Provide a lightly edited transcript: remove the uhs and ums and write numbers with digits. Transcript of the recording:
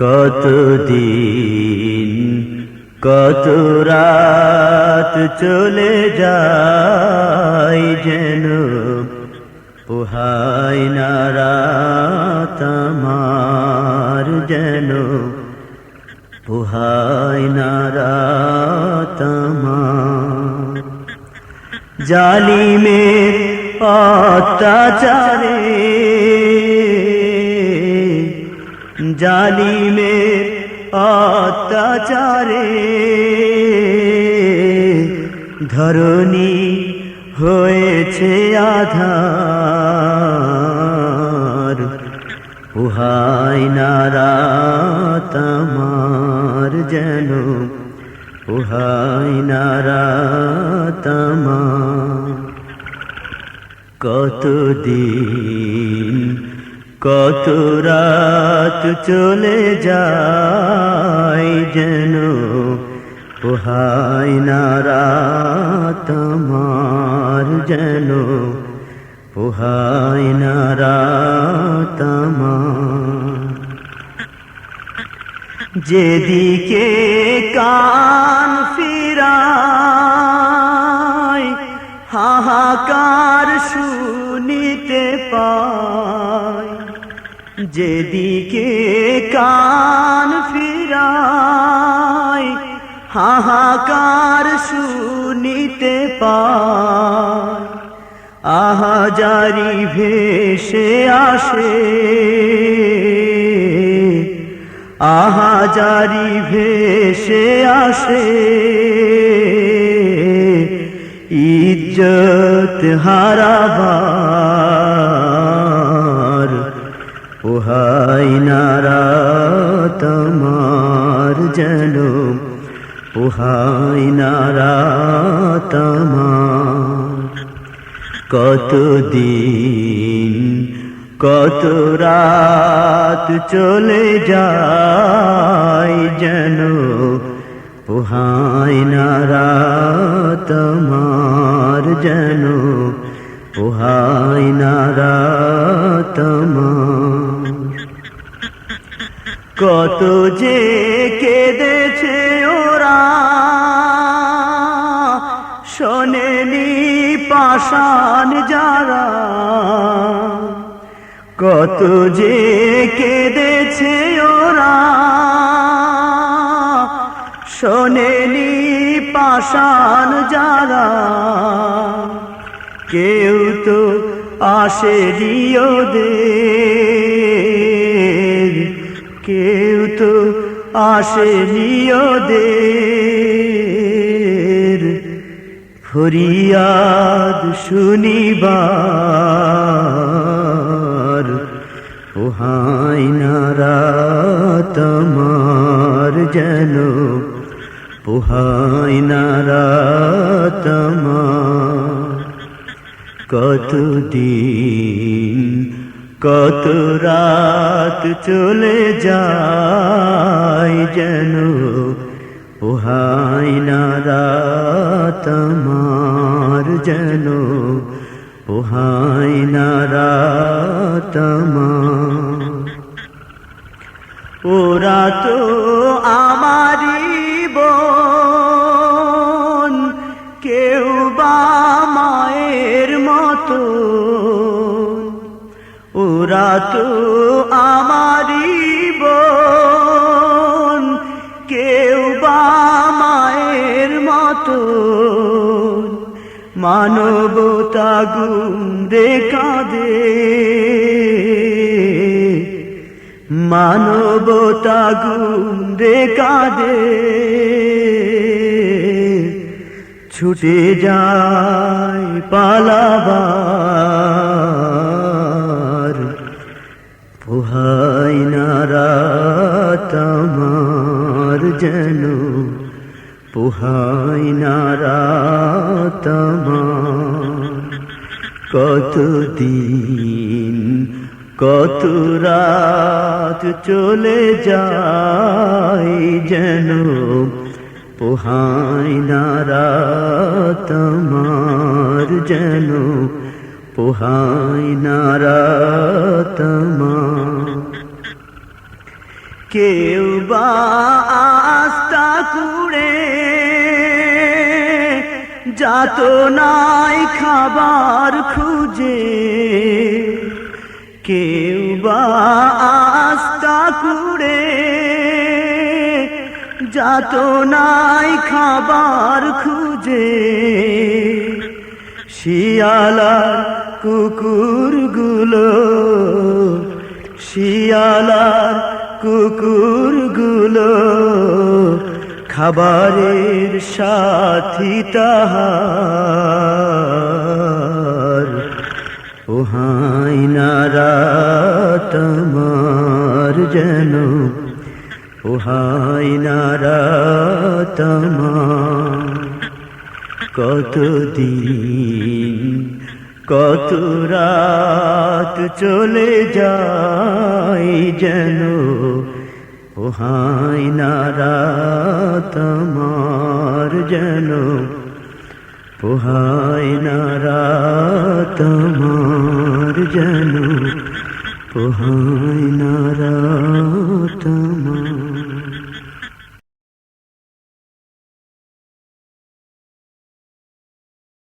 কতদিন কত রাত চলে যায় যেন পোহায় না রাত আমার, যেন পোহায় না রাত আমার। জালিমের অত্যাচারে, জালিমের অত্যাচারে ধরণী হয়েছে আধার, পোহায় না রাত আমার, যেন পোহায় না রাত আমার। কতদিন কত রাত চলে যায় যেন পোহায় না রাত আমার, যেন পোহায় না রাত আমার। যেদিকে কান ফিরাই হাহাকার শুনিতে পাই, যেদিকে কান ফিরাই হাহাকার শুনিতে পাই। আহাজারি ভেসে আসে, আহাজারি ভেসে আসে ইজ্জত হারাবার, পোহায় না রাত আমার, যেন পোহায় না রাত আমার। কতদিন কত রাত চলে যায় যেন পোহায় না রাত আমার, যেন পোহায় না রাত আমার। কত যে কেঁদেছে ওরা শোনেনি পাষাণ যারা, কত যে কেঁদেছে ওরা শোনেনি পাষাণ যারা। কেউ তো আসেনি ওদের, কেউ তো আসেনি ওদের ফরিয়াদ শুনিবার, পোহায় না রাত আমার, যেন পোহায় না রাত আমার। কতদিন কত রাত চলে যায় যেন পোহায় না রাত আমার, যেন পোহায় না রাত আমার। ওরা তো আমারই বোন, কেউ বা মায়ের মতো, ওরা তো আমারই বোন, কেউ বা মায়ের মতো। মানবতা গুণে কাঁদে, মানবতা গুণে কাঁদে ছুটে যায় পালাবার, পোহায় না রাত আমার, যেন পোহায় না রাত আমার। কতদিন কত রাত চলে যায় যেন পোহায় না রাত আমার, যেন পোহায় না রাত আমার। কেউ বা আস্তা কুড়ে যাত নাই খাবার খুঁজে, কেউ বা আস্তা কুড়ে যাত নাই খাবার খুঁজে, শিয়ালার কুকুরগুলো, শিয়ালার কুকুরগুলো খাবারের সাথী তাহার। ও হায়নারা তোমার যেন, ও হায়নারা তোমার। কতদিন কত রাত চলে যায় যেন, ও হায়নারা তোমার যেন, ও হায়নারা তোমার যেন, ও হায়নারা।